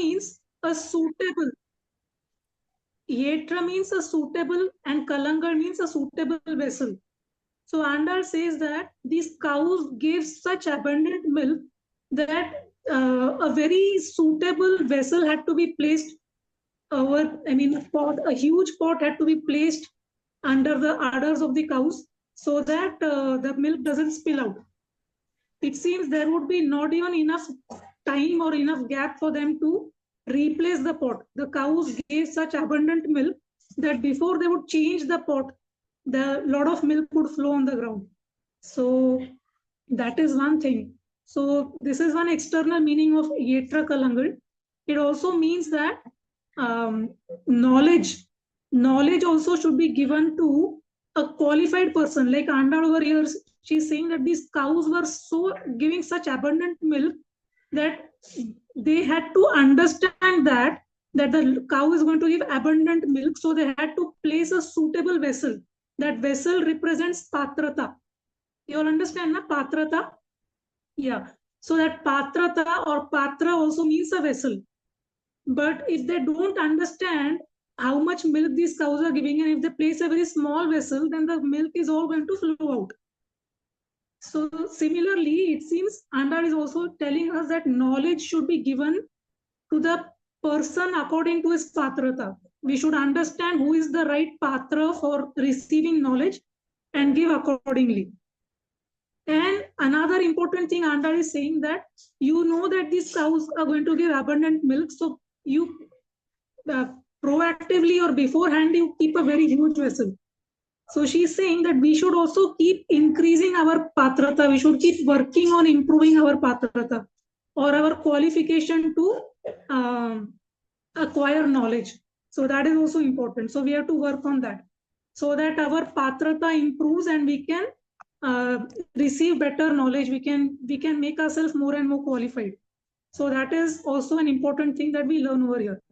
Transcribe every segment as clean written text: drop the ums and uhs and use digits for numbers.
means a suitable. Yetra means a suitable and Kalangar means a suitable vessel. So Andal says that these cows gave such abundant milk that a very suitable vessel had to be placed over, a huge pot had to be placed under the udders of the cows so that the milk doesn't spill out. It seems there would be not even enough time or enough gap for them to replace the pot. The cows gave such abundant milk that before they would change the pot, the lot of milk would flow on the ground. So that is one thing. So this is one external meaning of Yetra Kalangal. It also means that knowledge also should be given to a qualified person. Like Andal over here, she's saying that these cows were so giving such abundant milk that they had to understand that the cow is going to give abundant milk. So they had to place a suitable vessel. That vessel represents patrata. You all understand, na? Patrata? Yeah. So that patrata or patra also means a vessel. But if they don't understand how much milk these cows are giving, and if they place a very small vessel, then the milk is all going to flow out. So similarly, it seems Andal is also telling us that knowledge should be given to the person according to his patrata. We should understand who is the right patra for receiving knowledge and give accordingly. And another important thing Andal is saying that you know that these cows are going to give abundant milk. So you proactively or beforehand, you keep a very huge vessel. So she's saying that we should also keep increasing our patrata. We should keep working on improving our patrata or our qualification to acquire knowledge. So that is also important. So we have to work on that so that our patrata improves and we can receive better knowledge. We can make ourselves more and more qualified. So that is also an important thing that we learn over here.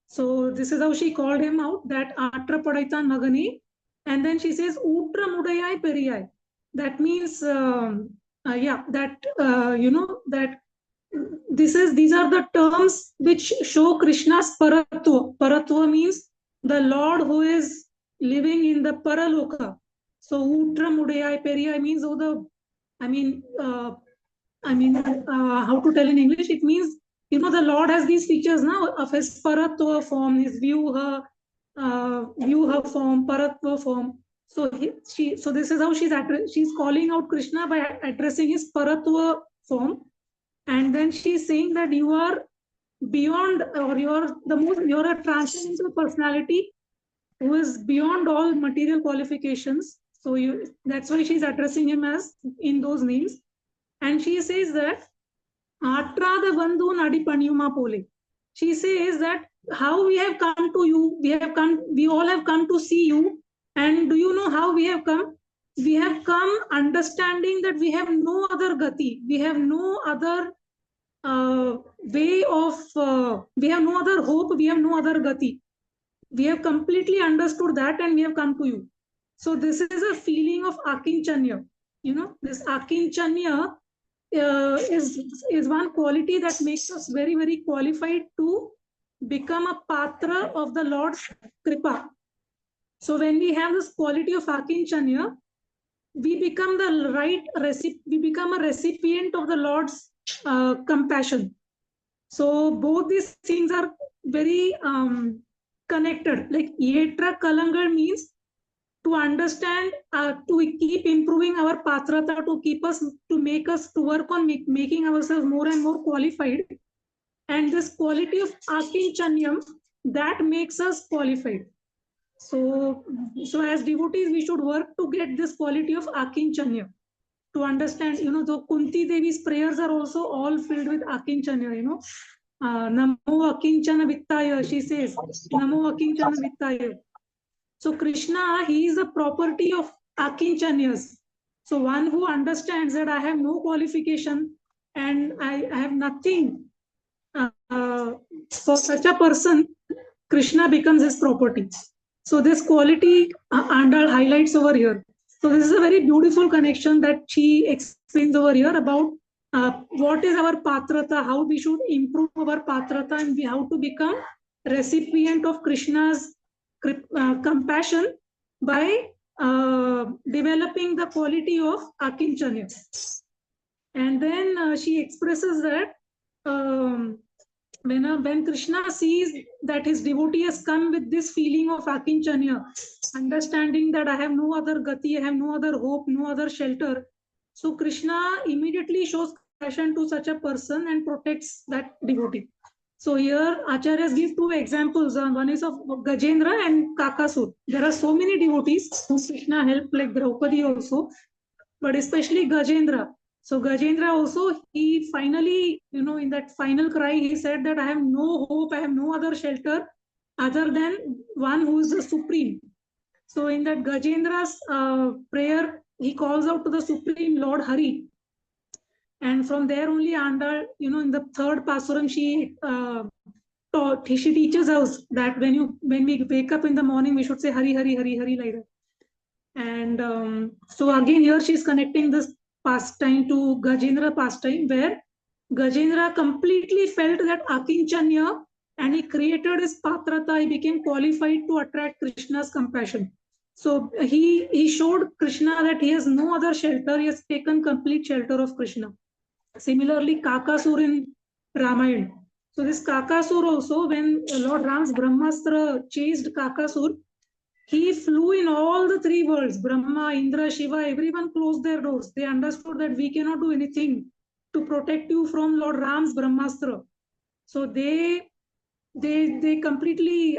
So this is how she called him out, that Atra Padaitan Magani. And then she says, Utra Mudayai Periyai. That means, that these are the terms which show Krishna's Paratva. Paratva means the Lord who is living in the Paraloka. So Utra Mudayai Periyai means how to tell in English? It means, the Lord has these features now of his Paratva form, his Vyuha form, Paratva form. So this is how she's calling out Krishna by addressing his Paratva form. And then she's saying that you are beyond, or you're a transcendental personality who is beyond all material qualifications. So that's why she's addressing him as in those names. And she says that Atra the Bandhu Nadi Panyuma Pole. She says that how we have come to you, we all have come to see you. And do you know how we have come? We have come understanding that we have no other gati. We have no other way of, we have no other hope. We have no other gati. We have completely understood that and we have come to you. So this is a feeling of Akinchanya. This Akinchanya is one quality that makes us very, very qualified to become a patra of the Lord's kripa. So when we have this quality of Akinchanya, we become we become a recipient of the Lord's compassion. So both these things are very connected. Like Yetra Kalangar means to understand, to keep improving our patrata, to work on making ourselves more and more qualified. And this quality of Akinchanyam, that makes us qualified. So as devotees, we should work to get this quality of Akinchanya. To understand, the Kunti Devi's prayers are also all filled with Akinchanya, Namo Akinchana Vittaya, she says, Namo Akinchana Vittaya. So Krishna, he is the property of Akinchanyas. So one who understands that I have no qualification and I have nothing, for such a person, Krishna becomes his property. So this quality Andal highlights over here. So this is a very beautiful connection that she explains over here about what is our patrata, how we should improve our patrata, and how to become recipient of Krishna's compassion by developing the quality of akinchanya. And then she expresses that when Krishna sees that his devotee has come with this feeling of akinchanya, understanding that I have no other gati, I have no other hope, no other shelter, so Krishna immediately shows compassion to such a person and protects that devotee. So here Acharyas give two examples. One is of Gajendra and Kakasur. There are so many devotees who Krishna helped, like Draupadi also, but especially Gajendra. So Gajendra also, he finally, in that final cry, he said that I have no hope, I have no other shelter other than one who is the supreme. So in that Gajendra's prayer, he calls out to the Supreme Lord Hari. And from there only Andal, in the third Pasuram, she teaches us that when we wake up in the morning, we should say Hari, Hari, Hari, Hari, like that. And so again, here she's connecting this pastime to Gajendra pastime, where Gajendra completely felt that akinchanya, and he created his patrata, he became qualified to attract Krishna's compassion. So he showed Krishna that he has no other shelter, he has taken complete shelter of Krishna. Similarly, Kakasur in Ramayana. So this Kakasur also, when Lord Ram's Brahmastra chased Kakasur, he flew in all the three worlds. Brahma, Indra, Shiva, everyone closed their doors. They understood that we cannot do anything to protect you from Lord Ram's Brahmastra. So they completely,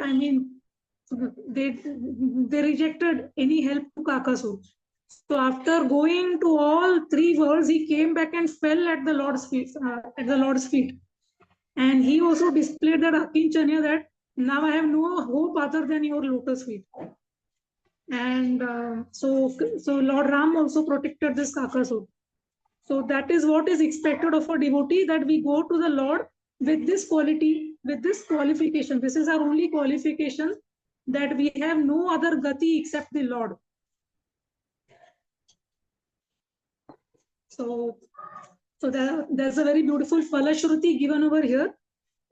they rejected any help to Kakasur. So after going to all three worlds, he came back and fell at the Lord's feet. And he also displayed that akinchanya, that now I have no hope other than your lotus feet. And so Lord Ram also protected this Kakasur. So that is what is expected of a devotee, that we go to the Lord with this quality, with this qualification. This is our only qualification, that we have no other gati except the Lord. So there's a very beautiful Falashruti given over here,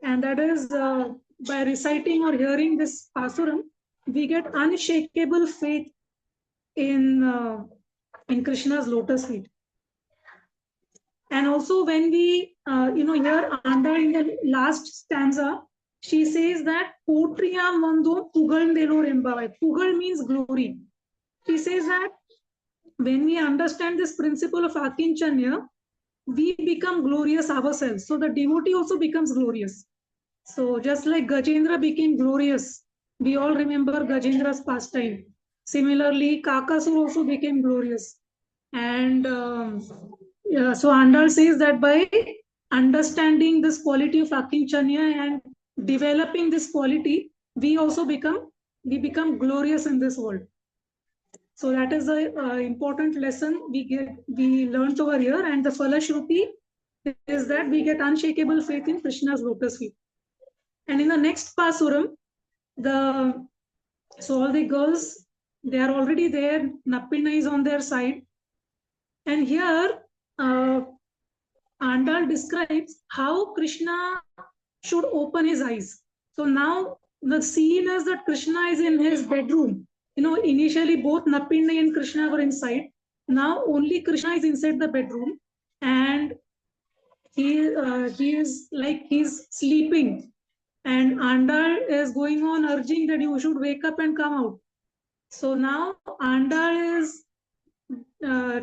and that is by reciting or hearing this Pasuram, we get unshakable faith in Krishna's lotus feet. And also when we, here under in the last stanza, she says that Potriyam Mando Pugal Delor Embavai. Pugal means glory. She says that when we understand this principle of akinchanya, we become glorious ourselves. So the devotee also becomes glorious. So just like Gajendra became glorious, we all remember Gajendra's pastime. Similarly, Kakasur also became glorious. And so Andal says that by understanding this quality of akinchanya and developing this quality, we become glorious in this world. So that is the important lesson we learned over here. And the Falashruti is that we get unshakable faith in Krishna's lotus feet. And in the next Pasuram, so all the girls, they are already there, Nappinna is on their side. And here, Andal describes how Krishna should open his eyes. So now the scene is that Krishna is in his bedroom. Initially both Nappinna and Krishna were inside. Now only Krishna is inside the bedroom, and he is like he's sleeping. And Andal is going on urging that you should wake up and come out. So now Andal is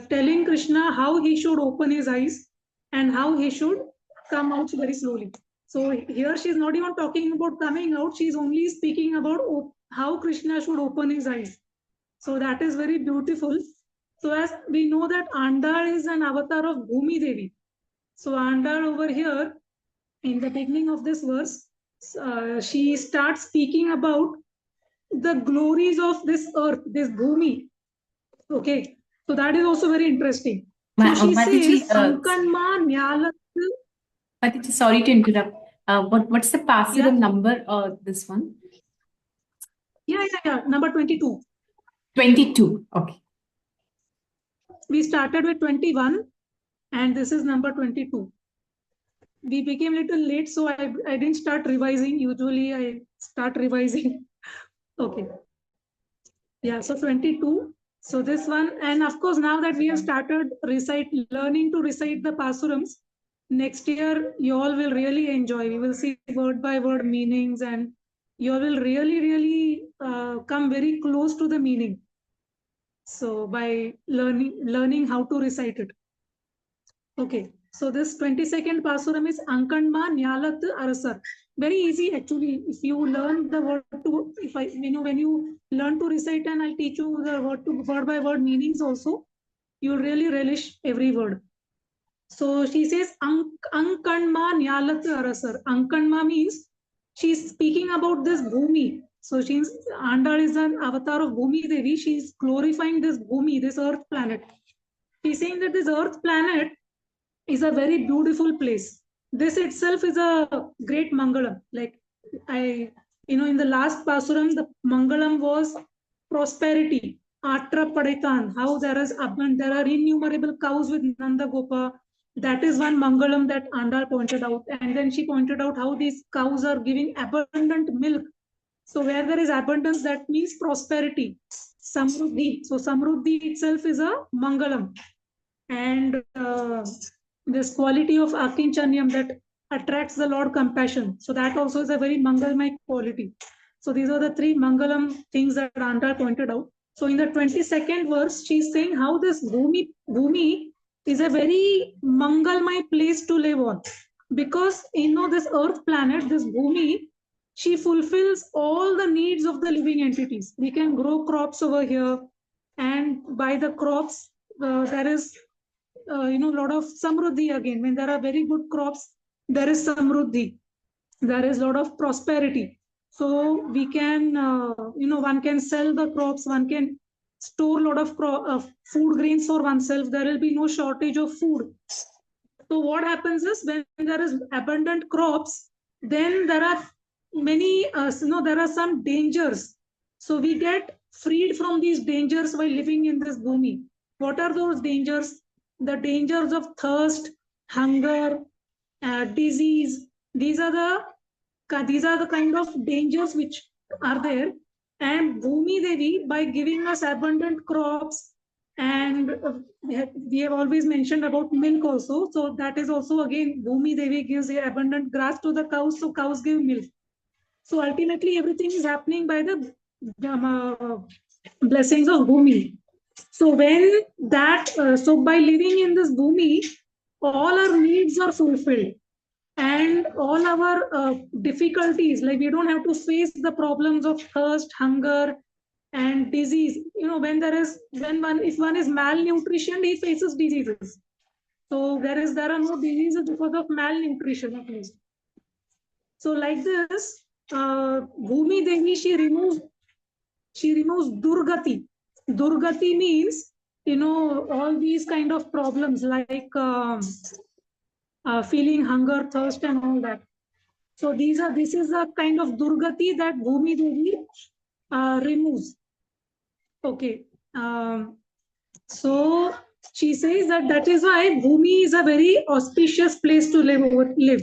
telling Krishna how he should open his eyes and how he should come out very slowly. So here she is not even talking about coming out, she is only speaking about how Krishna should open his eyes. So that is very beautiful. So as we know that Andal is an avatar of Bhumi Devi. So Andal over here, in the beginning of this verse, she starts speaking about the glories of this earth, this Bhumi. Okay, so that is also very interesting. So she Mataji, says, Sankanma Nyala. Mataji, sorry to interrupt. What's the Pasuram number? This one? Yeah. Number 22. 22. Okay. We started with 21. and this is number 22. We became a little late, so I didn't start revising. Usually I start revising. Okay. Yeah, so 22. So this one, and of course, now that we have started learning to recite the Pasurams, next year you all will really enjoy. We will see word by word meanings, and you all will really come very close to the meaning. So by learning how to recite it. Okay, so this 22nd Pasuram is Ankanma Nyalat Arasar. Very easy actually. If you learn the word to, when you learn to recite, and I'll teach you the word by word meanings also, you'll really relish every word. So she says Ankanma Nyalat Arasar. Ankanma means she's speaking about this Bhumi. So she's Andal is an avatar of Bhumi Devi. She's glorifying this Bhumi, this earth planet. She's saying that this earth planet is a very beautiful place. This itself is a great Mangalam. Like in the last Pasuram, the Mangalam was prosperity, Atra Padaitan, how there are innumerable cows with Nanda Gopa. That is one Mangalam that Andal pointed out. And then she pointed out how these cows are giving abundant milk. So where there is abundance, that means prosperity, Samruddhi. So Samruddhi itself is a Mangalam. And this quality of Akinchanyam that attracts the Lord compassion. So that also is a very Mangalmay quality. So these are the three Mangalam things that Ranta pointed out. So in the 22nd verse, she's saying how this Bhumi is a very Mangalmay place to live on. Because this earth planet, this Bhumi, she fulfills all the needs of the living entities. We can grow crops over here, and by the crops, there is lot of samruddhi again. When there are very good crops, there is samruddhi. There is a lot of prosperity. So we can, one can sell the crops, one can store a lot of food grains for oneself. There will be no shortage of food. So what happens is when there is abundant crops, then there are there are some dangers. So we get freed from these dangers while living in this bhumi. What are those dangers? The dangers of thirst, hunger, disease. These are the kind of dangers which are there. And Bhumi Devi, by giving us abundant crops, and we have always mentioned about milk also. So that is also again, Bhumi Devi gives abundant grass to the cows, so cows give milk. So ultimately, everything is happening by the blessings of Bhumi. So when that, so by living in this Bhumi, all our needs are fulfilled. And all our difficulties, like we don't have to face the problems of thirst, hunger, and disease. If one is malnutrition, he faces diseases. So there are no diseases because of malnutrition at least. So like this, Bhumi Devi, she removes Durgati. Durgati means, all these kind of problems like feeling hunger, thirst, and all that. So this is a kind of Durgati that Bhumi Devi removes. Okay. So she says that is why Bhumi is a very auspicious place to live.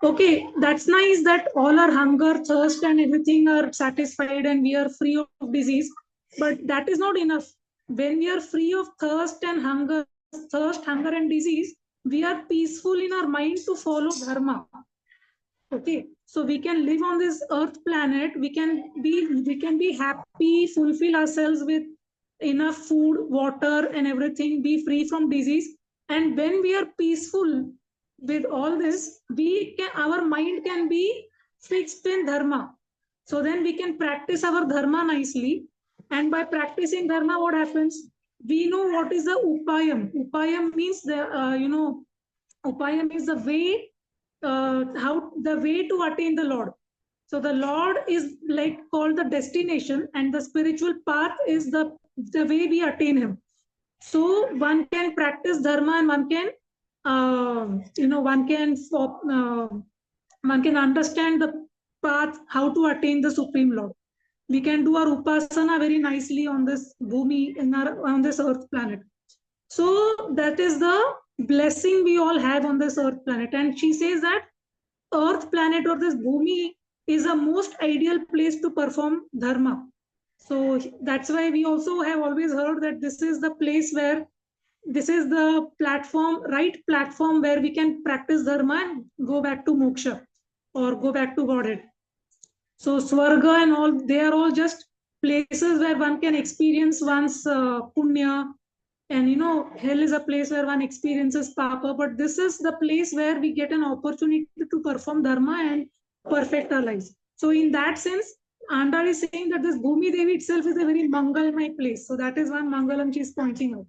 Okay, that's nice that all our hunger, thirst, and everything are satisfied and we are free of disease. But that is not enough. When we are free of thirst, hunger, and disease, we are peaceful in our mind to follow dharma. Okay, so we can live on this earth planet. We can be happy, fulfill ourselves with enough food, water, and everything. Be free from disease. And when we are peaceful with all this, our mind can be fixed in dharma. So then we can practice our dharma nicely. And by practicing dharma, what happens? We know what is the upayam. Upayam means upayam is the way. The way to attain the Lord. So the Lord is like called the destination, and the spiritual path is the way we attain Him. So one can practice dharma, and one can understand the path how to attain the Supreme Lord. We can do our upasana very nicely on this bhumi, on this earth planet. So that is the blessing we all have on this earth planet. And she says that earth planet or this Bhumi is a most ideal place to perform dharma. So that's why we also have always heard that this is the place where, this is the platform, right platform where we can practice dharma and go back to moksha or go back to Godhead. So Swarga and all, they are all just places where one can experience one's punya. And hell is a place where one experiences papa. But this is the place where we get an opportunity to perform dharma and perfect our lives. So in that sense, Andal is saying that this Bhumi Devi itself is a very Mangalmay place. So that is one Mangalam she is pointing out,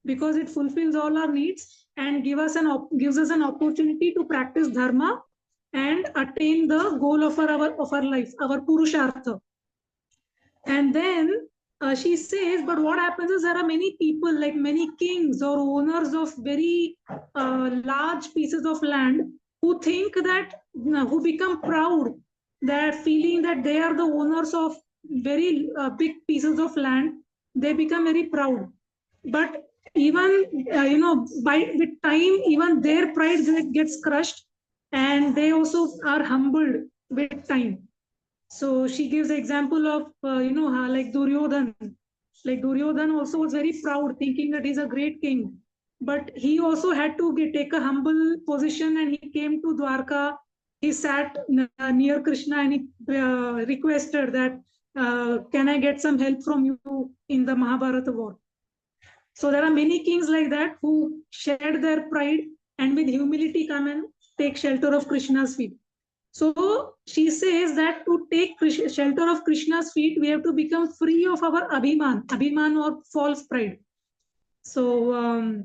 because it fulfills all our needs and gives us an opportunity to practice dharma and attain the goal of our life, our purushartha. And then she says, but what happens is there are many people, like many kings or owners of very large pieces of land, who think that, who become proud, that feeling that they are the owners of very big pieces of land, they become very proud. But even, with time, even their pride gets crushed, and they also are humbled with time. So she gives the example of, like Duryodhan. Like Duryodhan also was very proud, thinking that he's a great king. But he also had to take a humble position, and he came to Dwarka. He sat near Krishna and he requested that, can I get some help from you in the Mahabharata war? So there are many kings like that who shared their pride and with humility come and take shelter of Krishna's feet. So she says that to take shelter of Krishna's feet, we have to become free of our abhiman or false pride. So,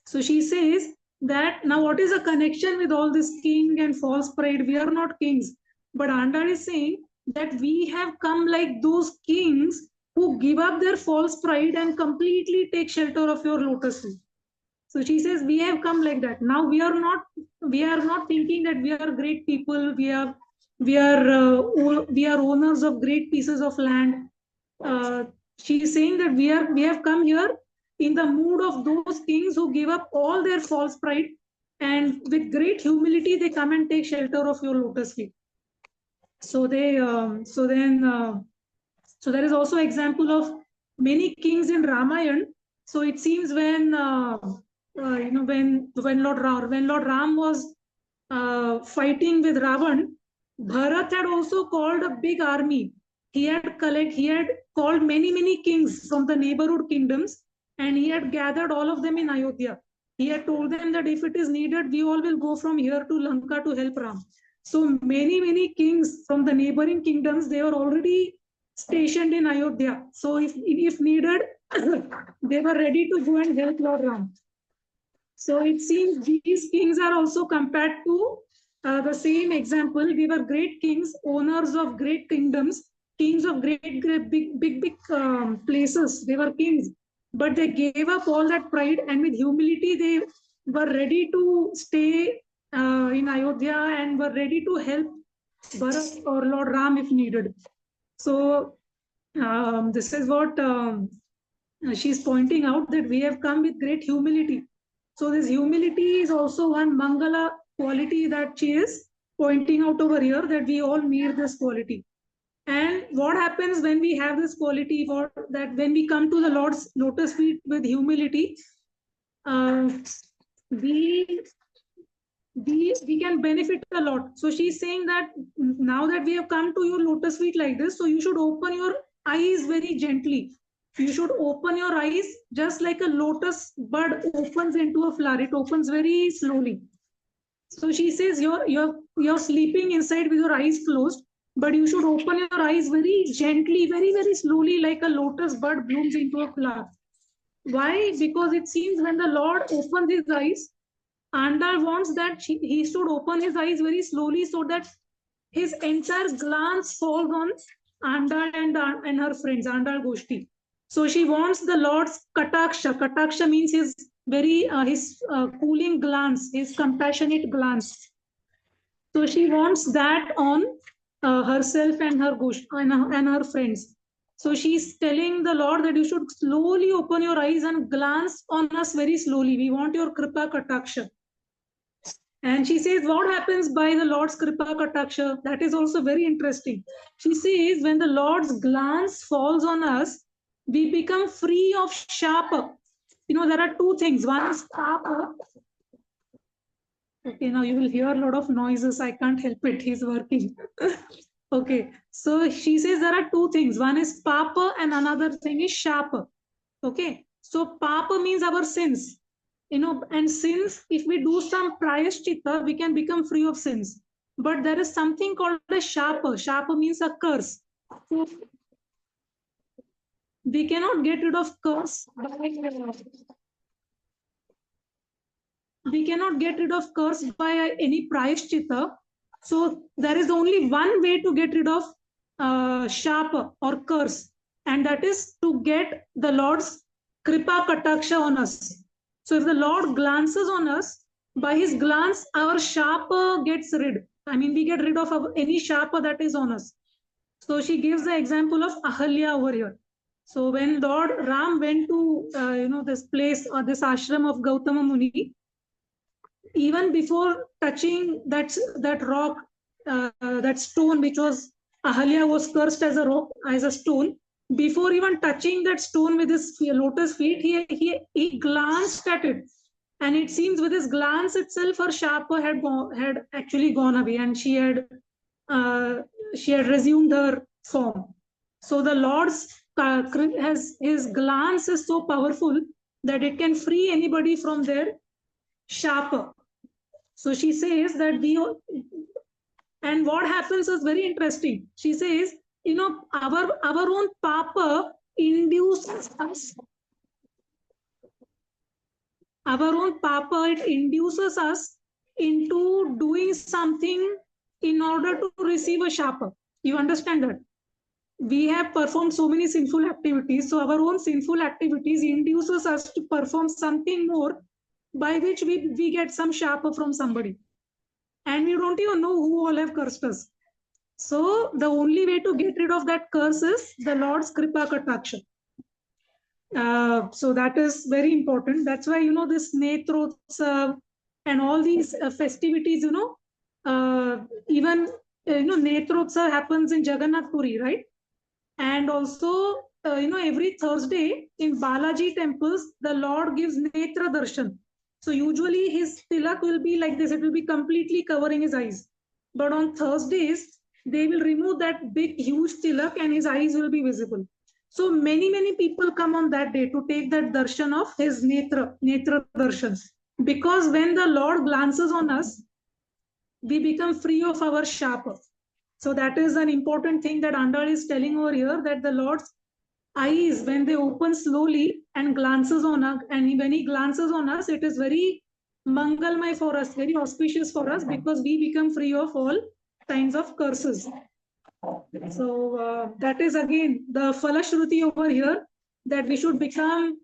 so she says that now what is the connection with all this king and false pride? We are not kings. But Andal is saying that we have come like those kings who give up their false pride and completely take shelter of your lotus feet. So she says we have come like that. Now we are not thinking that we are great people. We are owners of great pieces of land. She is saying that we have come here in the mood of those kings who give up all their false pride, and with great humility they come and take shelter of your lotus feet. So so there is also example of many kings in Ramayana. So it seems when when Lord Ram was fighting with Ravan, Bharat had also called a big army. He had called many kings from the neighborhood kingdoms, and he had gathered all of them in Ayodhya. He had told them that if it is needed, we all will go from here to Lanka to help Ram. So many kings from the neighboring kingdoms, they were already stationed in Ayodhya. So if needed, they were ready to go and help Lord Ram. So it seems these kings are also compared to the same example. We were great kings, owners of great kingdoms, kings of great big places. They were kings, but they gave up all that pride, and with humility they were ready to stay in Ayodhya and were ready to help Bharat or Lord Ram if needed. So this is what she's pointing out, that we have come with great humility. So this humility is also one Mangala quality that she is pointing out over here, that we all need this quality. And what happens when we have this quality, that when we come to the Lord's lotus feet with humility, we can benefit a lot. So she's saying that now that we have come to your lotus feet like this, so you should open your eyes very gently. You should open your eyes just like a lotus bud opens into a flower. It opens very slowly. So she says you're sleeping inside with your eyes closed, but you should open your eyes very gently, very slowly, like a lotus bud blooms into a flower. Why? Because it seems when the Lord opens his eyes, Andal wants that he should open his eyes very slowly, so that his entire glance falls on Andal and her friends, Andal Goshti. So she wants the Lord's kataksha. Kataksha means his cooling glance, his compassionate glance. So she wants that on herself and her and her friends. So she's telling the Lord that you should slowly open your eyes and glance on us very slowly. We want your Kripa Kataksha. And she says, what happens by the Lord's Kripa Kataksha? That is also very interesting. She says, when the Lord's glance falls on us, we become free of Shapa. There are two things. One is Papa. Okay, now you will hear a lot of noises. I can't help it. He's working. Okay, so she says there are two things. One is Papa and another thing is Shapa. Okay, so Papa means our sins. And sins, if we do some prayashchitta, we can become free of sins. But there is something called a Shapa. Shapa means a curse. So we cannot get rid of curse. We cannot get rid of curse by any prayashchitta. So there is only one way to get rid of Shapa or curse, and that is to get the Lord's Kripa Kataksha on us. So if the Lord glances on us, by his glance, our Shapa gets rid. We get rid of any Shapa that is on us. So she gives the example of Ahalya over here. So when Lord Ram went to this place or this ashram of Gautama Muni, even before touching that rock, that stone which was Ahalya was cursed as a rock, as a stone, before even touching that stone with his lotus feet, he glanced at it, and it seems with his glance itself, her Shapa had actually gone away, and she had resumed her form. So the Lord's his glance is so powerful that it can free anybody from their Shapa. So she says that and what happens is very interesting. She says, our own Papa induces us. Our own Papa, it induces us into doing something in order to receive a Shapa. You understand that? We have performed so many sinful activities. So our own sinful activities induces us to perform something more, by which we get some Shapa from somebody. And we don't even know who all have cursed us. So the only way to get rid of that curse is the Lord's Kripa Kataksha. So that is very important. That's why, this Netrotsav and all these festivities, even, Netrotsav happens in Jagannath Puri, right? And also, every Thursday in Balaji temples, the Lord gives Netra Darshan. So usually his tilak will be like this. It will be completely covering his eyes. But on Thursdays, they will remove that big, huge tilak and his eyes will be visible. So many people come on that day to take that darshan of his netra darshan. Because when the Lord glances on us, we become free of our Shapa. So that is an important thing that Andal is telling over here, that the Lord's eyes, when they open slowly and glances on us, and when he glances on us, it is very mangalmay for us, very auspicious for us, because we become free of all kinds of curses. So that is again the Falashruti over here, that we should become,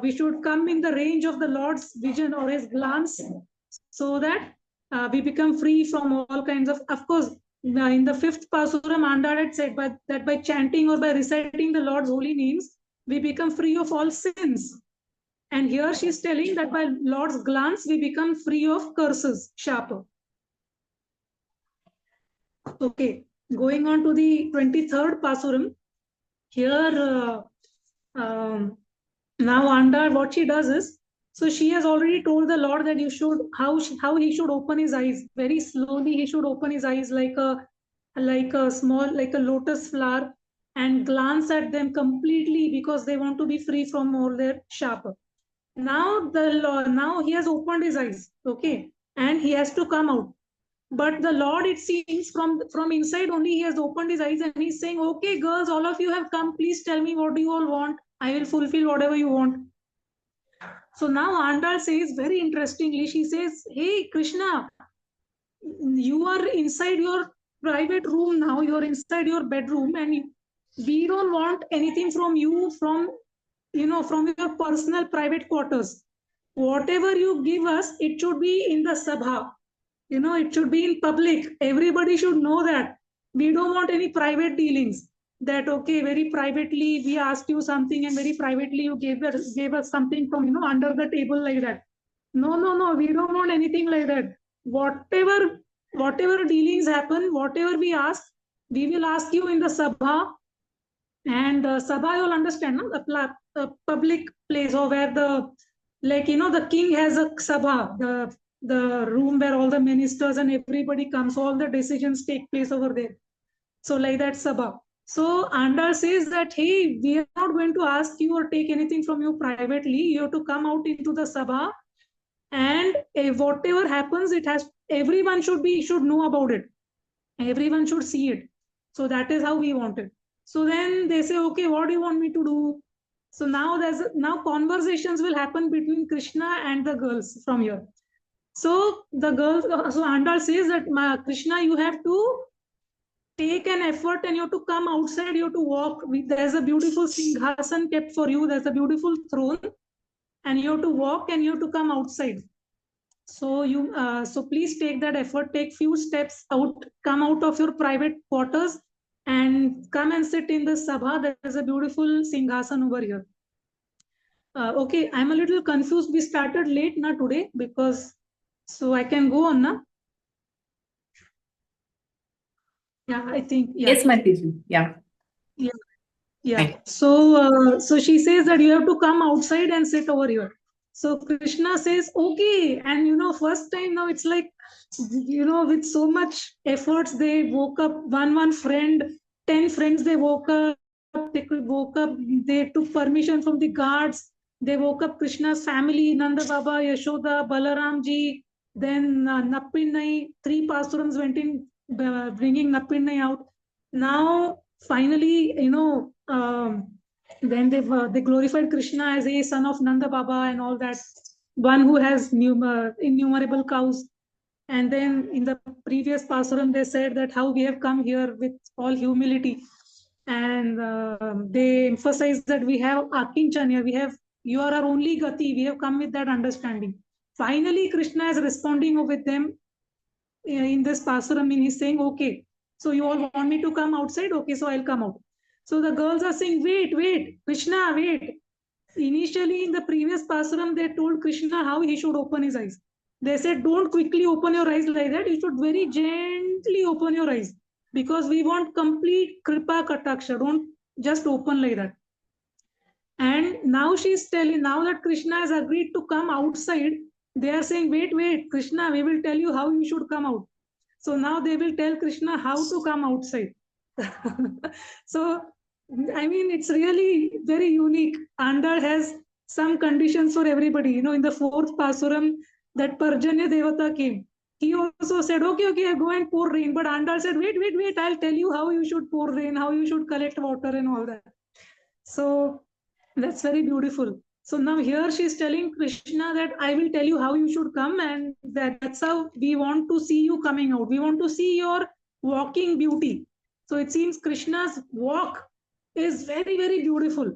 we should come in the range of the Lord's vision or his glance, so that we become free from all kinds of course, in the 5th Pasuram, Andal had said that by chanting or by reciting the Lord's holy names, we become free of all sins. And here she is telling that by Lord's glance, we become free of curses, Shapa. Okay, going on to the 23rd Pasuram. Here, now Andal, what she does is, so she has already told the Lord that how he should open his eyes. Very slowly he should open his eyes like a lotus flower, and glance at them completely, because they want to be free from all their Shapa. Now he has opened his eyes, okay, and he has to come out. But the Lord, it seems, from inside only, he has opened his eyes and he's saying, okay, girls, all of you have come. Please tell me, what do you all want? I will fulfill whatever you want. So now Andal says, very interestingly, she says, hey, Krishna, you are inside your private room now. You're inside your bedroom, and we don't want anything from you, from your personal private quarters. Whatever you give us, it should be in the sabha. It should be in public. Everybody should know that. We don't want any private dealings. that, okay, very privately we asked you something and very privately you gave us something from, under the table like that. No, we don't want anything like that. Whatever dealings happen, whatever we ask, we will ask you in the sabha. And sabha, you'll understand, no? The public place, or where the king has a sabha, the room where all the ministers and everybody comes, all the decisions take place over there. So like that sabha. So Andal says that, hey, we are not going to ask you or take anything from you privately. You have to come out into the sabha, and whatever happens, everyone should know about it. Everyone should see it. So that is how we want it. So then they say, okay, what do you want me to do? So now conversations will happen between Krishna and the girls from here. So so Andal says that, Krishna, you have to take an effort and you have to come outside, you have to walk. There's a beautiful singhasan kept for you, there's a beautiful throne, and you have to walk and you have to come outside. So so please take that effort, take few steps out, come out of your private quarters and come and sit in the sabha. There is a beautiful singhasan over here. Okay, I'm a little confused. We started late now today, so I can go on now. Yeah, I think. Yeah. Yes, Mataji. Yeah. Yeah. So she says that you have to come outside and sit over here. So Krishna says, okay. And first time now it's like, with so much efforts, they woke up one friend, 10 friends, they woke up, they took permission from the guards. They woke up Krishna's family, Nanda Baba, Yashoda, Balaram ji, then Nappinai, 3 Pasurams went in, bringing Nappinai out. Now, finally, then they glorified Krishna as a son of Nanda Baba and all that, one who has innumerable cows. And then in the previous Pasuram, they said that how we have come here with all humility. And they emphasize that we have Akinchanya, you are our only Gati, we have come with that understanding. Finally, Krishna is responding with them in this Pasuram, and he's saying, okay, so you all want me to come outside? Okay, so I'll come out. So the girls are saying, wait, Krishna, wait. Initially, in the previous Pasuram, they told Krishna how he should open his eyes. They said, don't quickly open your eyes like that. You should very gently open your eyes, because we want complete Kripa Kataksha. Don't just open like that. And now she's telling, now that Krishna has agreed to come outside, they are saying, wait, Krishna, we will tell you how you should come out. So now they will tell Krishna how to come outside. So, I mean, it's really very unique. Andal has some conditions for everybody. In the 4th Pasuram, that Parjanya Devata came. He also said, okay, go and pour rain. But Andal said, wait, I'll tell you how you should pour rain, how you should collect water and all that. So that's very beautiful. So now here she's telling Krishna that I will tell you how you should come, and that's how we want to see you coming out. We want to see your walking beauty. So it seems Krishna's walk is very, very beautiful.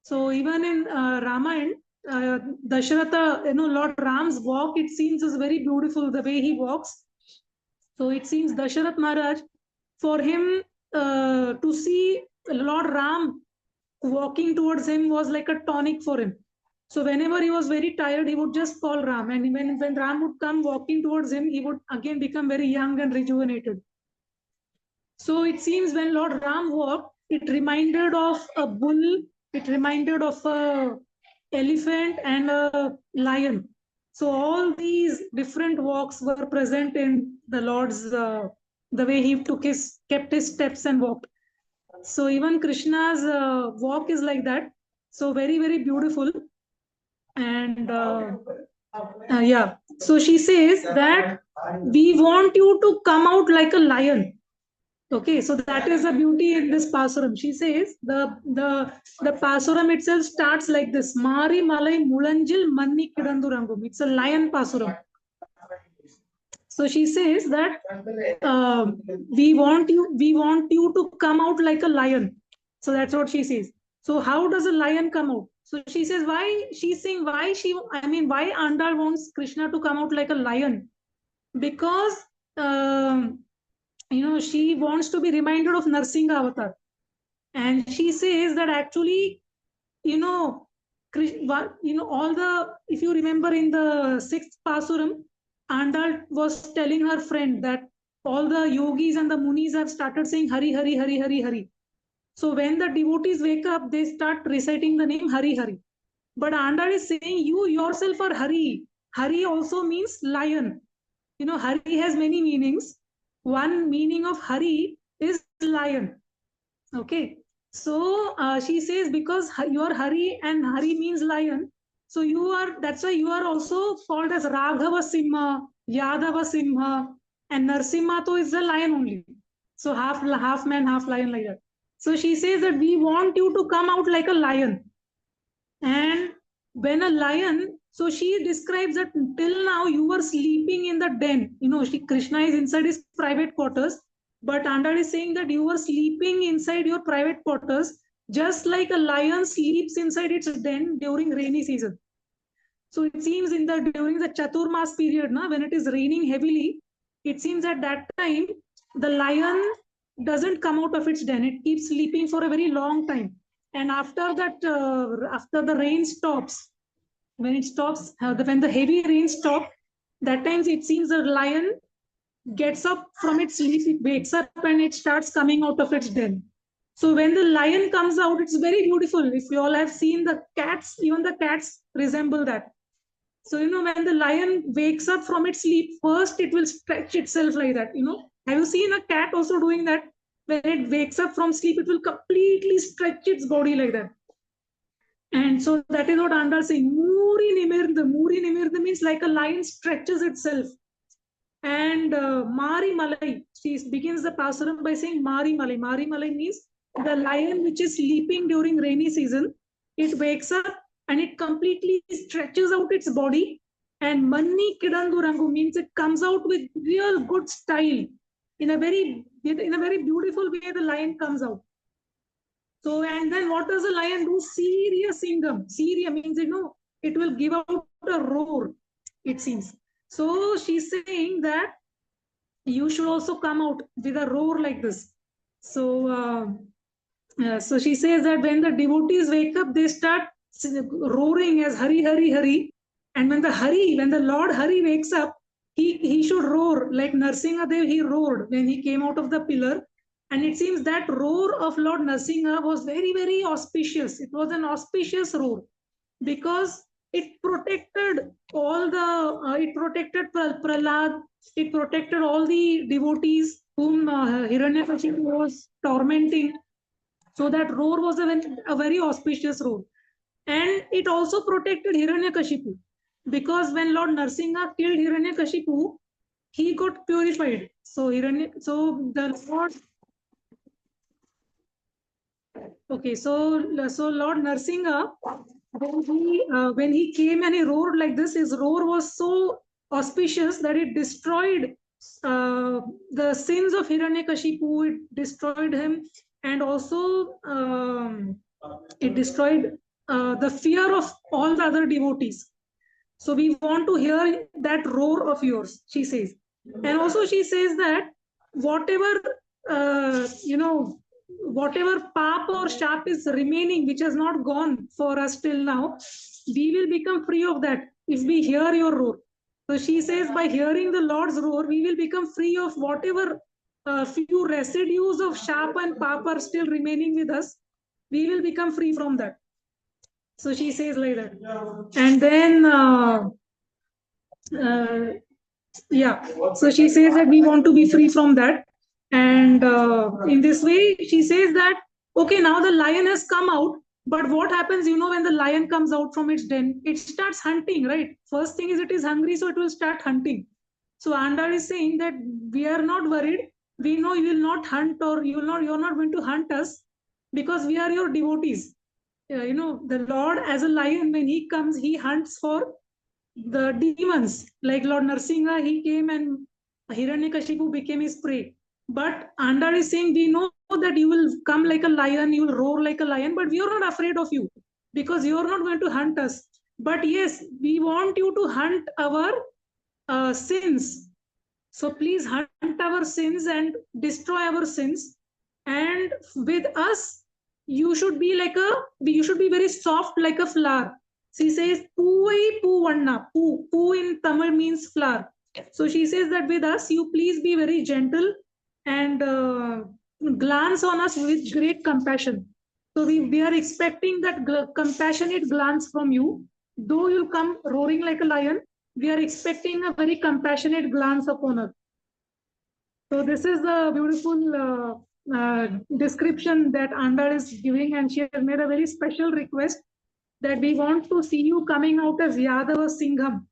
So even in Ramayana, Dasharatha, Lord Ram's walk, it seems is very beautiful, the way he walks. So it seems Dasharatha Maharaj, for him to see Lord Ram walking towards him was like a tonic for him. So whenever he was very tired, he would just call Ram. And when Ram would come walking towards him, he would again become very young and rejuvenated. So it seems when Lord Ram walked, it reminded of a bull, it reminded of a elephant and a lion. So all these different walks were present in the Lord's, the way he kept his steps and walked. So even Krishna's walk is like that. So very, very beautiful. And yeah, so she says that we want you to come out like a lion. Okay, so that is the beauty in this Pasuram. She says the Pasuram itself starts like this: Mari Malai Mulanjil Manni Kidandurangum. It's a lion Pasuram. So she says that we want you to come out like a lion. So that's what she says. So how does a lion come out? So she says, why Andal wants Krishna to come out like a lion? Because she wants to be reminded of Narsinga avatar. And she says that actually, all the, if you remember in the sixth Pasuram, Andal was telling her friend that all the yogis and the munis have started saying Hari, Hari, Hari, Hari, Hari. So when the devotees wake up, they start reciting the name Hari, Hari. But Andal is saying, you yourself are Hari. Hari also means lion. Hari has many meanings. One meaning of Hari is lion. Okay. So she says, because you are Hari and Hari means lion. So that's why you are also called as Raghava Simha, Yadava Simha, and Narsimha to is the lion only. So half man, half lion like that. So she says that we want you to come out like a lion. And when a lion, so she describes that till now you were sleeping in the den. Krishna is inside his private quarters, but Andal is saying that you were sleeping inside your private quarters, just like a lion sleeps inside its den during rainy season. So it seems during the Chaturmas period, when it is raining heavily, it seems at that time the lion doesn't come out of its den. It keeps sleeping for a very long time. And after that, after the rain stops, when the heavy rain stops, that times it seems the lion gets up from its sleep, it wakes up and it starts coming out of its den. So when the lion comes out, it's very beautiful. If you all have seen the cats, even the cats resemble that. So, when the lion wakes up from its sleep, first it will stretch itself like that. Have you seen a cat also doing that? When it wakes up from sleep, it will completely stretch its body like that. And so that is what Andal is saying. Muri Nimirda means like a lion stretches itself. And Mari Malai, she begins the Pasuram by saying Mari Malai. Mari Malai means the lion which is sleeping during rainy season. It wakes up and it completely stretches out its body. And Manni Kidandurangu means it comes out with real good style. In a very beautiful way, the lion comes out. So, and then what does the lion do? Siriya Singam. Siriya means, it will give out a roar, it seems. So she's saying that you should also come out with a roar like this. So, so she says that when the devotees wake up, they start roaring as Hari, Hari, Hari. And when the Lord Hari wakes up, he should roar like Narsingadev. He roared when he came out of the pillar. And it seems that roar of Lord Narsinga was very, very auspicious. It was an auspicious roar because it protected it protected Prahlad, it protected all the devotees whom Hiranyakashipu was tormenting. So that roar was a very auspicious roar. And it also protected Hiranyakashipu because when Lord Narsinga killed Hiranyakashipu, he got purified. So the Lord. Okay, so Lord Narsinga, when he came and he roared like this, his roar was so auspicious that it destroyed the sins of Hiranyakashipu. It destroyed him, and also it destroyed the fear of all the other devotees. So we want to hear that roar of yours, she says. And also she says that whatever, whatever pap or shap is remaining, which has not gone for us till now, we will become free of that if we hear your roar. So she says by hearing the Lord's roar, we will become free of whatever few residues of shap and pap are still remaining with us. We will become free from that. So she says like that. And then, so she says that we want to be free from that. And in this way, she says that, okay, now the lion has come out. But what happens, when the lion comes out from its den, it starts hunting, right? First thing is it is hungry, so it will start hunting. So Andal is saying that we are not worried. We know you will not hunt, or you're not going to hunt us because we are your devotees. The Lord as a lion, when he comes, he hunts for the demons. Like Lord Narsinga, he came and Hiranyakashipu became his prey. But Andal is saying, we know that you will come like a lion, you will roar like a lion, but we are not afraid of you because you are not going to hunt us. But yes, we want you to hunt our sins. So please hunt our sins and destroy our sins. And with us, you should be very soft like a flower. She says, Puvai Puvanna. Pu in Tamil means flower. So she says that with us, you please be very gentle and glance on us with great compassion. So we are expecting that compassionate glance from you. Though you'll come roaring like a lion, we are expecting a very compassionate glance upon us. So this is the beautiful description that Andal is giving, and she has made a very special request that we want to see you coming out as Yadava Singham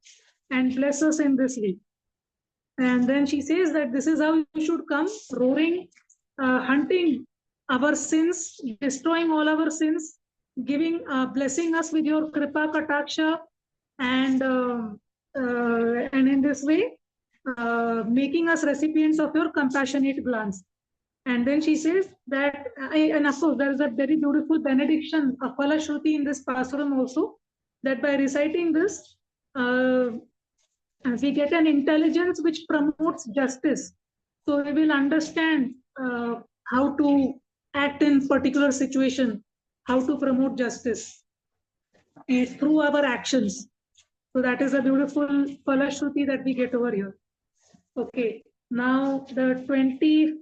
and bless us in this way. And then she says that this is how you should come, roaring, hunting our sins, destroying all our sins, giving, blessing us with your Kripa Kataksha, and in this way, making us recipients of your compassionate glance. And then she says that, and of course, there is a very beautiful benediction, a Phala Shruti in this Pasuram also, that by reciting this, we get an intelligence which promotes justice. So we will understand how to act in particular situation, how to promote justice through our actions. So that is a beautiful Phala Shruti that we get over here. Okay, now the 24th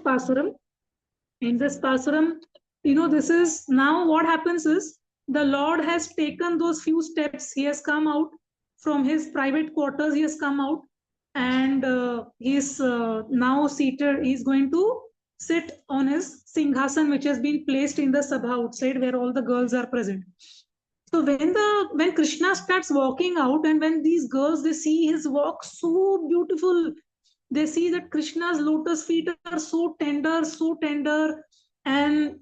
Pasuram. In this Pasuram, this is now what happens is the Lord has taken those few steps. He has come out from his private quarters. He has come out and he's now seated. He's going to sit on his Singhasan, which has been placed in the Sabha outside where all the girls are present. So when Krishna starts walking out, and when these girls, they see his walk so beautiful, they see that Krishna's lotus feet are so tender, and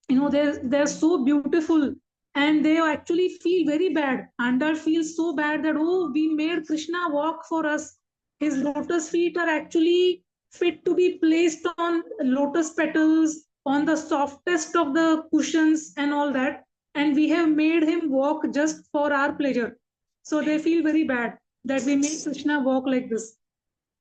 they're so beautiful, and they actually feel very bad. Andal feels so bad that, oh, we made Krishna walk for us. His lotus feet are actually fit to be placed on lotus petals, on the softest of the cushions and all that, and we have made him walk just for our pleasure. So they feel very bad that we made Krishna walk like this.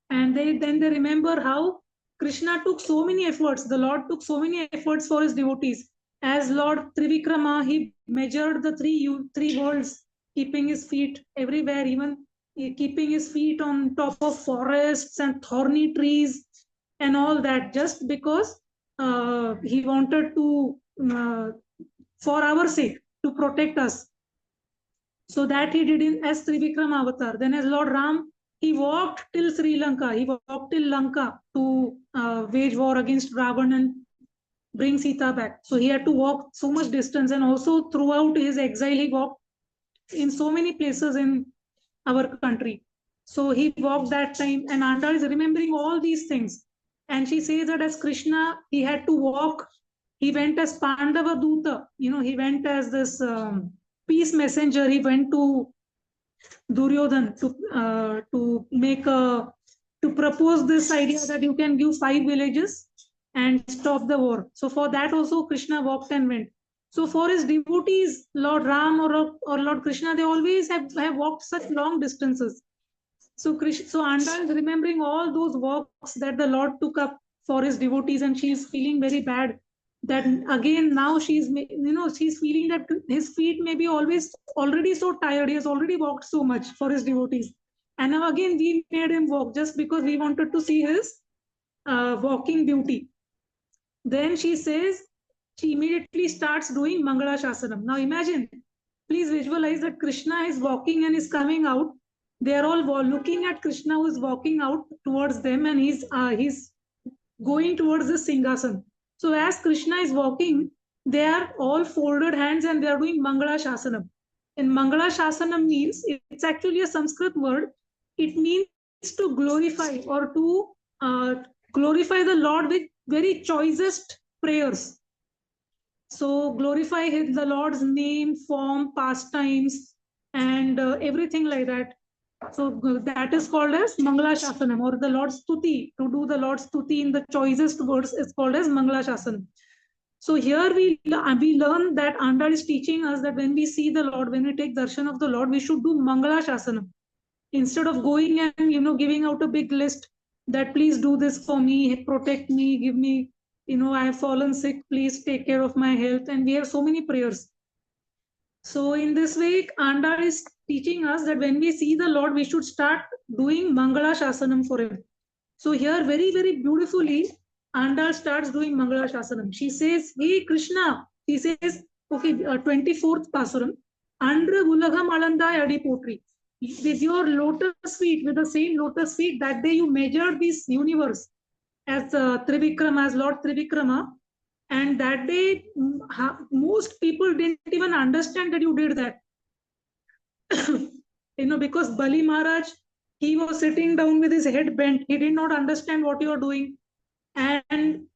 And then they remember how Krishna took so many efforts. The Lord took so many efforts for his devotees. As Lord Trivikrama, he measured the three worlds, keeping his feet everywhere, even keeping his feet on top of forests and thorny trees and all that, just because he wanted to, for our sake, to protect us. So that he did as Trivikrama avatar. Then as Lord Ram, he walked till Sri Lanka. He walked till Lanka to wage war against Ravan and bring Sita back. So he had to walk so much distance, and also throughout his exile, he walked in so many places in our country. So he walked that time, and Anda is remembering all these things. And she says that as Krishna, he had to walk. He went as Pandava Duta. He went as this peace messenger. He went to Duryodhan to propose this idea that you can give 5 villages and stop the war. So for that also Krishna walked and went. So for his devotees, Lord Ram or Lord Krishna, they always have walked such long distances. So Anda is remembering all those walks that the Lord took up for his devotees, and she is feeling very bad that again now she's feeling that his feet may be already so tired. He has already walked so much for his devotees, and now again we made him walk just because we wanted to see his walking beauty. Then she says she immediately starts doing Mangala Shasanam. Now imagine, please visualize that Krishna is walking and is coming out. They are all looking at Krishna who is walking out towards them, and he's going towards the Singhasan. So as Krishna is walking, they are all folded hands and they are doing Mangala Shasanam. And Mangala Shasanam means, it's actually a Sanskrit word. It means to glorify or to glorify the Lord with very choicest prayers. So glorify the Lord's name, form, pastimes, and everything like that. So that is called as Mangala Shasanam, or the Lord's Stuti. To do the Lord's Stuti in the choicest words is called as Mangala Shasanam. So here we learn that Anda is teaching us that when we see the Lord, when we take darshan of the Lord, we should do Mangala Shasanam. Instead of going and giving out a big list that please do this for me, protect me, give me I have fallen sick, please take care of my health. And we have so many prayers. So in this way, Anda is teaching us that when we see the Lord, we should start doing Mangala Shasanam for him. So here, very, very beautifully, Anda starts doing Mangala Shasanam. She says, hey Krishna, he says, okay, 24th Pasuram, Andra Gulagam Alanda Adi Potri. With your lotus feet, with the same lotus feet, that day you measured this universe as Trivikrama, as Lord Trivikrama. And that day, most people didn't even understand that you did that. Because Bali Maharaj, he was sitting down with his head bent. He did not understand what you are doing. And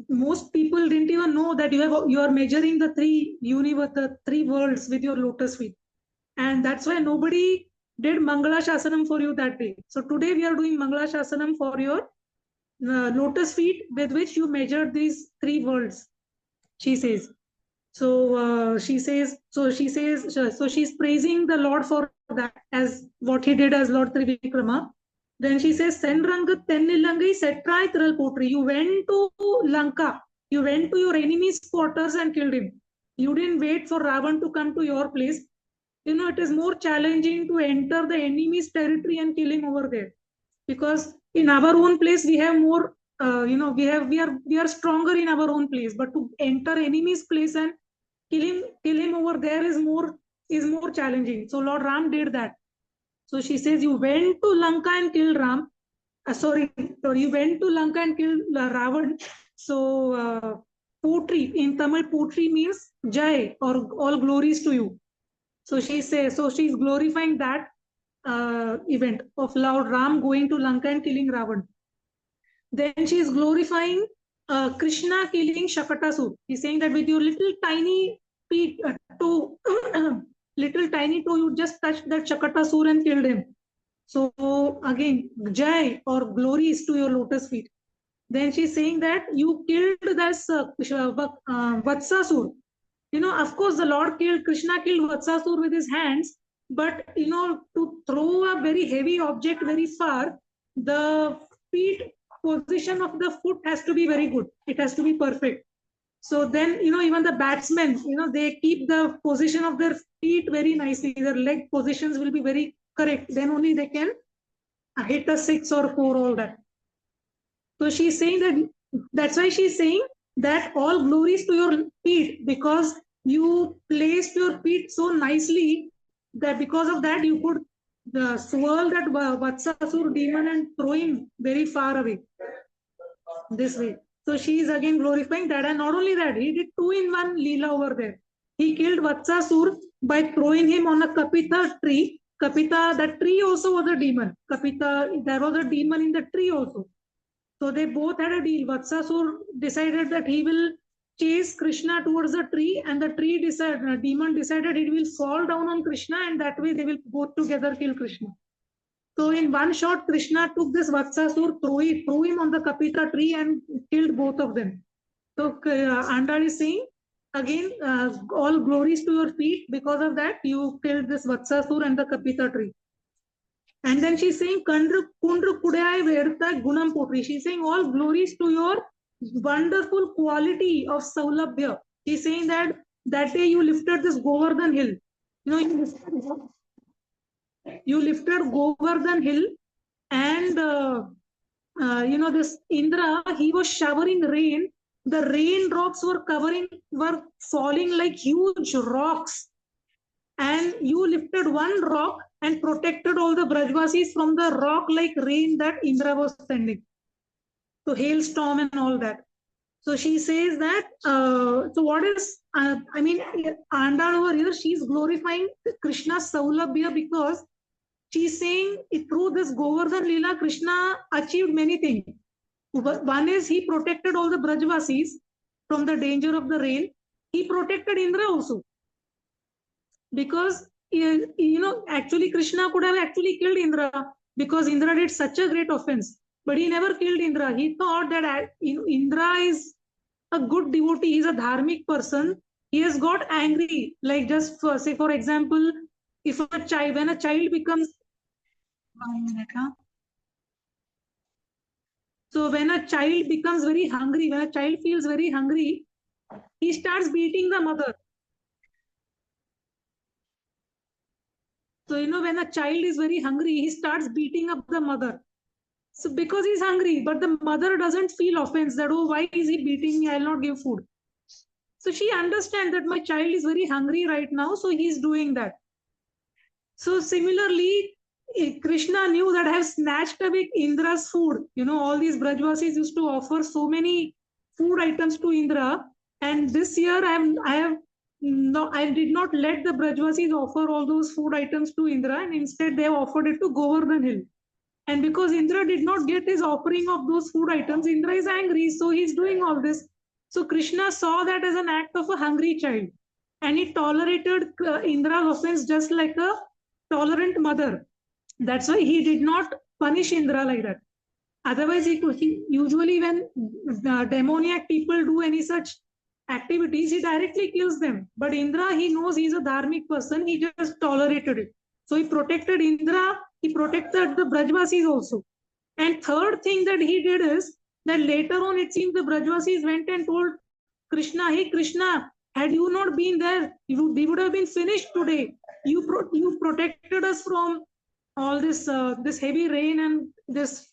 most people didn't even know that you are measuring the three universe, the three worlds with your lotus feet. And that's why nobody did Mangala Shasanam for you that day. So today we are doing Mangala Shasanam for your lotus feet with which you measured these three worlds, she says. So she's praising the Lord for that, as what he did as Lord Trivikrama. Then she says, Senrangat Tennilangai Setrai Thiral Potri. You went to Lanka. You went to your enemy's quarters and killed him. You didn't wait for Ravan to come to your place. It is more challenging to enter the enemy's territory and kill him over there. Because in our own place, we have more, we are stronger in our own place. But to enter enemy's place and kill him over there is more challenging. So Lord Ram did that. So she says, you went to Lanka and killed Ram. You went to Lanka and killed Ravan. So Potri, in Tamil, Potri means Jai, or all glories to you. So she says, so she's glorifying that event of Lord Ram going to Lanka and killing Ravan. Then she is glorifying Krishna killing Shakatasur. He's saying that with your little tiny toe, little tiny toe, you just touched that Shakatasur and killed him. So again, Jai, or glories to your lotus feet. Then she's saying that you killed this Vatsasur. Of course, the Lord Krishna killed Vatsasur with his hands, but to throw a very heavy object very far, the position of the foot has to be very good. It has to be perfect. So then, even the batsmen, they keep the position of their feet very nicely. Their leg positions will be very correct. Then only they can hit a 6 or 4, all that. So she's saying that's why she's saying that all glories to your feet, because you placed your feet so nicely that because of that you could swirl that Vatsasur demon and throw him very far away. This way. So she is again glorifying that. And not only that, he did 2-in-1 Leela over there. He killed Vatsasur by throwing him on a Kapita tree. Kapita, that tree also was a demon. Kapita, there was a demon in the tree also. So they both had a deal. Vatsasur decided that he will chase Krishna towards the tree, and the demon decided it will fall down on Krishna, and that way they will both together kill Krishna. So in one shot, Krishna took this Vatsasur, threw him on the Kapita tree and killed both of them. So Andal is saying, again, all glories to your feet. Because of that, you killed this Vatsasur and the Kapita tree. And then she's saying, Kundru Kudai Verta Gunam Potri. She's saying all glories to your wonderful quality of Saulabhya. She's saying that day you lifted this Govardhan hill. You lifted Govardhan hill, and this Indra, he was showering rain. The raindrops were falling like huge rocks. And you lifted one rock and protected all the Brajvasis from the rock-like rain that Indra was sending. So hailstorm and all that. So she says that, so what is, Andal over here, she's glorifying Krishna's Saulabhya, because she's saying through this Govardhan Leela, Krishna achieved many things. One is he protected all the Brajvasis from the danger of the rain. He protected Indra also. Because, actually Krishna could have actually killed Indra, because Indra did such a great offense. But he never killed Indra. He thought that Indra is a good devotee. He's a dharmic person. He has got angry. Like just say, for example, when a child becomes... So when a child becomes very hungry, when a child feels very hungry, he starts beating the mother. So, when a child is very hungry, he starts beating up the mother. So because he's hungry, but the mother doesn't feel offense that, oh, why is he beating me? I'll not give food. So she understands that my child is very hungry right now, so he's doing that. So similarly, Krishna knew that I have snatched away Indra's food. All these Brajvasis used to offer so many food items to Indra. And this year I did not let the Brajvasis offer all those food items to Indra, and instead they have offered it to Govardhan Hill. And because Indra did not get his offering of those food items, Indra is angry, so he's doing all this. So Krishna saw that as an act of a hungry child, and he tolerated Indra's offense just like a tolerant mother. That's why he did not punish Indra like that. Otherwise, he usually when demoniac people do any such activities, he directly kills them. But Indra, he knows he's a dharmic person, he just tolerated it. So he protected Indra, he protected the Brajvasis also. And third thing that he did is that later on it seems the Brajvasis went and told Krishna, hey Krishna, had you not been there, we would have been finished today. You protected us from all this this heavy rain and this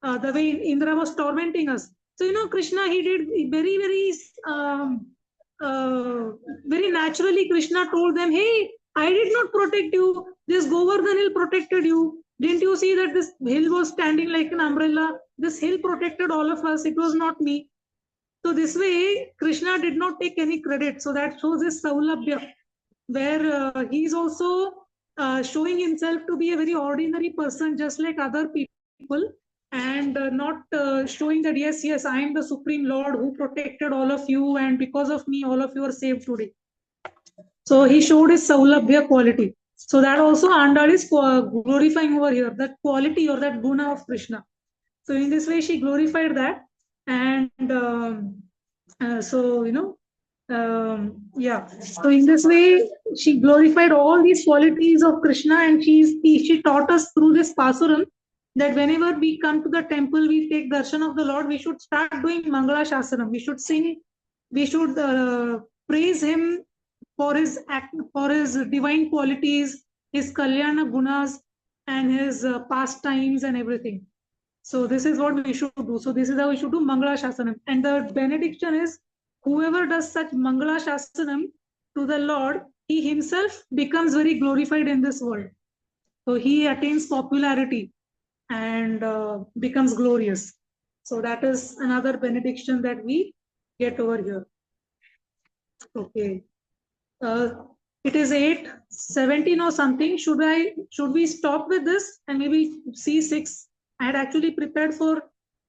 the way Indra was tormenting us. So Krishna, he did very naturally. Krishna told them, hey, I did not protect you. This Govardhan hill protected you. Didn't you see that this hill was standing like an umbrella? This hill protected all of us. It was not me. So this way, Krishna did not take any credit. So that shows his saulabhya, where he's also showing himself to be a very ordinary person, just like other people, and not showing that, yes, I am the Supreme Lord who protected all of you, and because of me, all of you are saved today. So he showed his saulabhya quality. So that also Andal is glorifying over here, that quality or that guna of Krishna. So in this way, she glorified that. And so in this way, she glorified all these qualities of Krishna, and she taught us through this pasuram that whenever we come to the temple, we take darshan of the Lord, we should start doing Mangala Shasanam. We should sing, we should praise him for his divine qualities, his Kalyana gunas, and his pastimes and everything. So this is what we should do. So this is how we should do Mangala Shasanam. And the benediction is, whoever does such Mangala Shasanam to the Lord, he himself becomes very glorified in this world. So he attains popularity and becomes glorious. So that is another benediction that we get over here. Okay. It is 8:17 or something. Should we stop with this and maybe see 6? I had actually prepared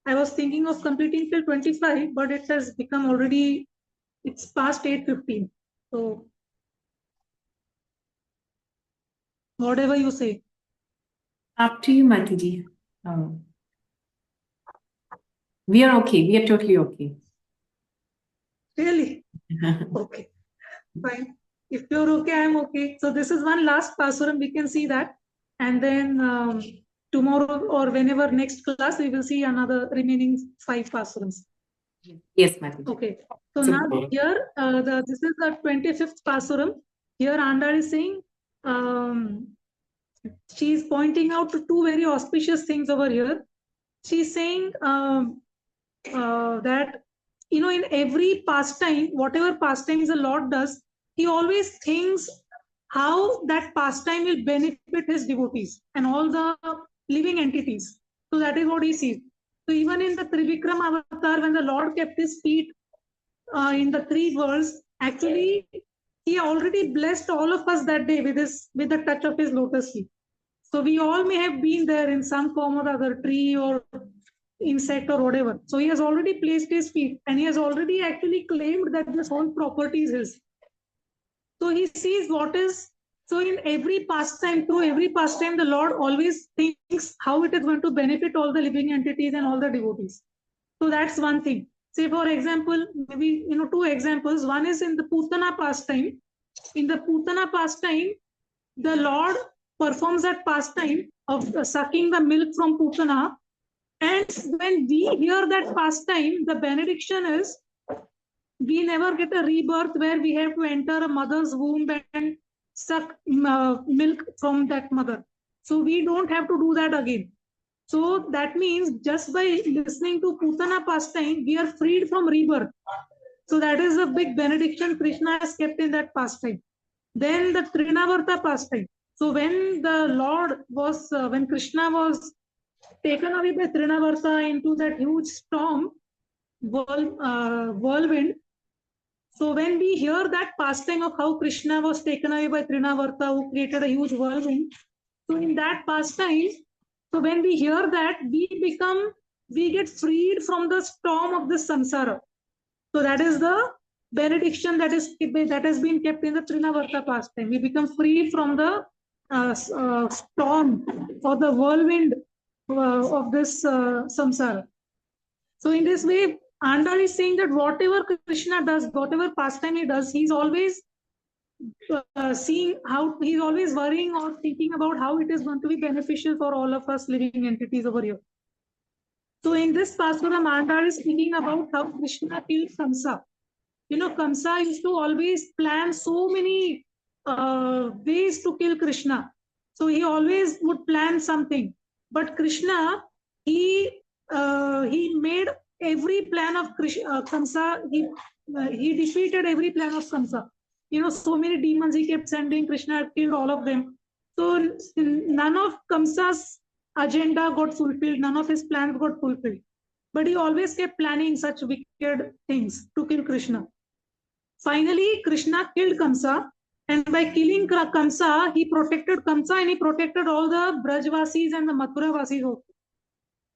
I was thinking of completing till 25, but it has become already, it's past 8:15. So whatever you say. Up to you, Mataji. We are okay. We are totally okay. Really? Okay. Fine. If you're okay, I'm okay. So this is one last pasuram. We can see that. And then tomorrow or whenever next class, we will see another remaining 5 pasurams. Yes, Mataji. Okay. So now here, this is the 25th pasuram. Here Andal is saying, she is pointing out to 2 very auspicious things over here. She's saying that, in every pastime, whatever pastimes the Lord does, he always thinks how that pastime will benefit his devotees and all the living entities. So that is what he sees. So even in the Trivikram avatar, when the Lord kept his feet in the 3 worlds, actually he already blessed all of us that day with the touch of his lotus feet. So we all may have been there in some form or other, tree or insect or whatever. So he has already placed his feet, and he has already actually claimed that this whole property is his. So he sees what is, so in every pastime, the Lord always thinks how it is going to benefit all the living entities and all the devotees. So that's one thing. Say for example, maybe 2 examples. One is in the Putana pastime. In the Putana pastime, the Lord performs that pastime of sucking the milk from Putana And when we hear that pastime, the benediction is we never get a rebirth where we have to enter a mother's womb and suck milk from that mother. So we don't have to do that again. So that means just by listening to Putana pastime, we are freed from rebirth. So that is a big benediction Krishna has kept in that pastime. Then the Trinavarta pastime. So when the Lord was, when Krishna was taken away by Trinavarta into that huge storm, whirlwind. So when we hear that pastime of how Krishna was taken away by Trinavarta, who created a huge whirlwind, so in that pastime, so when we hear that, we get freed from the storm of the samsara. So that is the benediction that has been kept in the Trinavarta pastime. We become free from the storm or the whirlwind of this samsara. So in this way, Andal is saying that whatever Krishna does, whatever pastime he does, he's always seeing how, he's always worrying or thinking about how it is going to be beneficial for all of us living entities over here. So in this Pasuram, Andal is thinking about how Krishna killed Kamsa. You know, Kamsa used to always plan so many ways to kill Krishna. So he always would plan something. But Krishna, he made every plan of Kamsa, he defeated every plan of Kamsa. You know, so many demons he kept sending, Krishna killed all of them. So none of Kamsa's agenda got fulfilled, none of his plans got fulfilled. But he always kept planning such wicked things to kill Krishna. Finally, Krishna killed Kamsa, and by killing Kamsa, he protected Kamsa and he protected all the Brajvasis and the Mathuravasis also.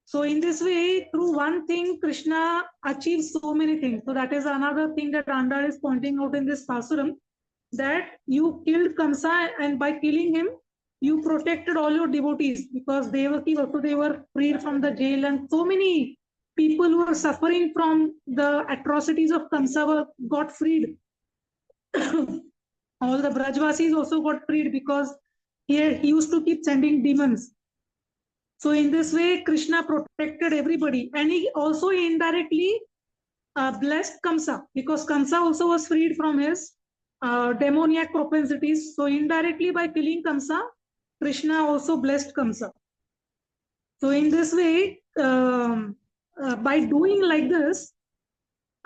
So in this way, through one thing, Krishna achieves so many things. So that is another thing that Andal is pointing out in this Pasuram, that you killed Kamsa, and by killing him, you protected all your devotees, because Devaki also, they were freed from the jail, and so many people who were suffering from the atrocities of Kamsa got freed. All the Brajvasis also got freed because he used to keep sending demons. So in this way, Krishna protected everybody, and he also indirectly blessed Kamsa, because Kamsa also was freed from his demoniac propensities. So indirectly, by killing Kamsa, Krishna also blessed Kamsa. So in this way, by doing like this,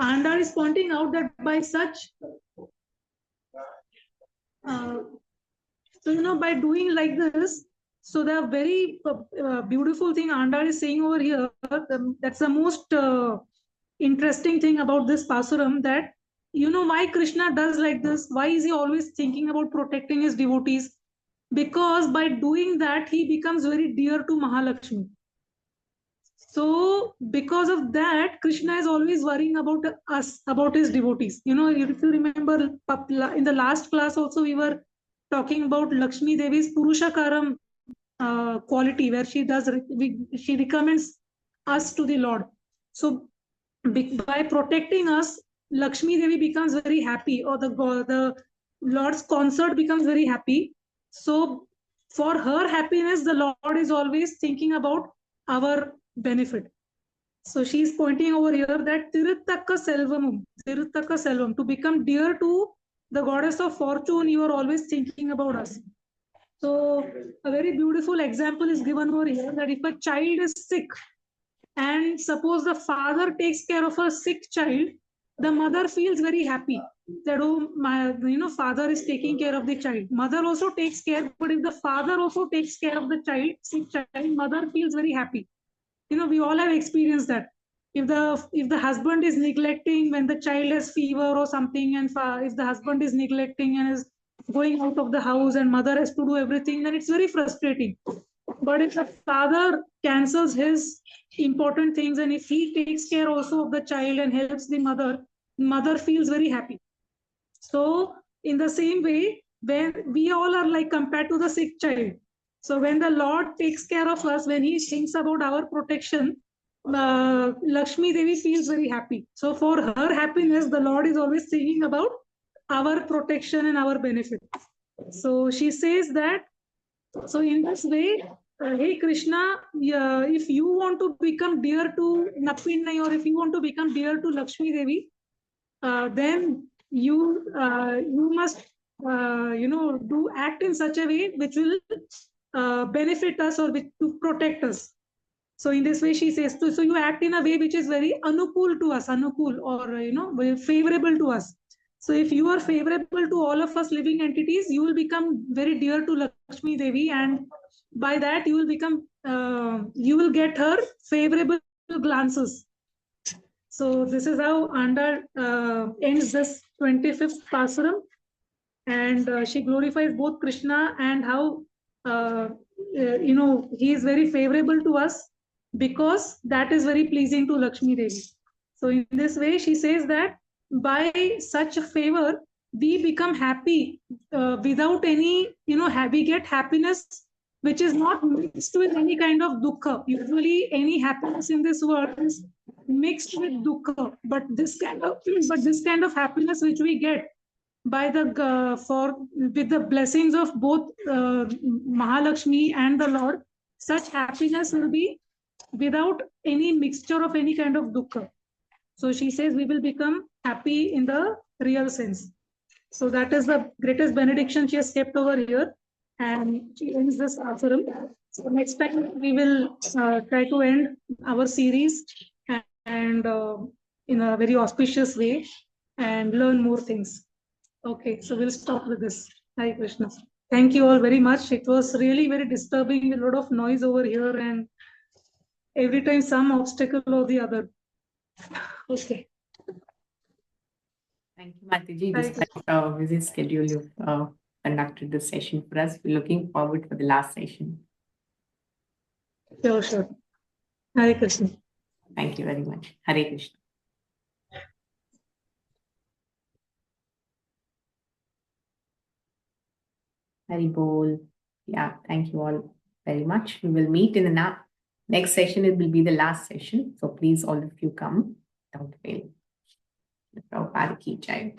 Andal is pointing out that by such, so you know, by doing like this, so the very beautiful thing Andal is saying over here, that's the most interesting thing about this Pasuram, that you know why Krishna does like this, why is he always thinking about protecting his devotees? Because by doing that, he becomes very dear to Mahalakshmi. So because of that, Krishna is always worrying about us, about his devotees. You know, if you remember in the last class also, we were talking about Lakshmi Devi's Purushakaram quality, where she recommends us to the Lord. So by protecting us, Lakshmi Devi becomes very happy, or the Lord's consort becomes very happy. So for her happiness, the Lord is always thinking about our benefit. So she's pointing over here that Tiruttaka Selvam, to become dear to the goddess of fortune, you are always thinking about us. So a very beautiful example is given over here, that if a child is sick, and suppose the father takes care of a sick child, the mother feels very happy that, oh, my, you know, father is taking care of the child. Mother also takes care, but if the father also takes care of the child, sick child, mother feels very happy. You know, we all have experienced that. If the husband is neglecting when the child has fever or something, and if the husband is neglecting and is going out of the house and mother has to do everything, then it's very frustrating. But if the father cancels his important things, and if he takes care also of the child and helps the mother feels very happy. So in the same way, when we all are like compared to the sick child. So when the Lord takes care of us, when he thinks about our protection, Lakshmi Devi feels very happy. So for her happiness, the Lord is always thinking about our protection and our benefit. So she says that, so in this way, hey Krishna, if you want to become dear to Nappinai, or if you want to become dear to Lakshmi Devi, then you must do act in such a way which will benefit us, or which to protect us. So in this way, she says, so you act in a way which is very anupul to us, anupul, or very favorable to us. So if you are favorable to all of us living entities, you will become very dear to Lakshmi Devi, and by that you will become, you will get her favorable glances. So this is how Andal ends this 25th Pasuram, and she glorifies both Krishna and how he is very favorable to us, because that is very pleasing to Lakshmi Devi. So in this way, she says that by such a favor, we become happy without any, we get happiness which is not mixed with any kind of dukkha. Usually, any happiness in this world is mixed with dukkha, but this kind of happiness which we get by the with the blessings of both Mahalakshmi and the Lord, such happiness will be without any mixture of any kind of dukkha. So she says we will become happy in the real sense. So that is the greatest benediction she has kept over here, and she ends this Asuram. So next time we will try to end our series and in a very auspicious way, and learn more things. Okay, so we'll stop with this. Hare Krishna. Thank you all very much. It was really very disturbing, a lot of noise over here, and every time some obstacle or the other. Okay. Thank you, Mataji. Hare Despite our busy schedule, you've conducted this session for us. We're looking forward for the last session. Sure, sure. Hare Krishna. Thank you very much. Hare Krishna. Hari Bol. Yeah, thank you all very much. We will meet in the next session. It will be the last session. So please, all of you come without fail. Prabhupada ki jai.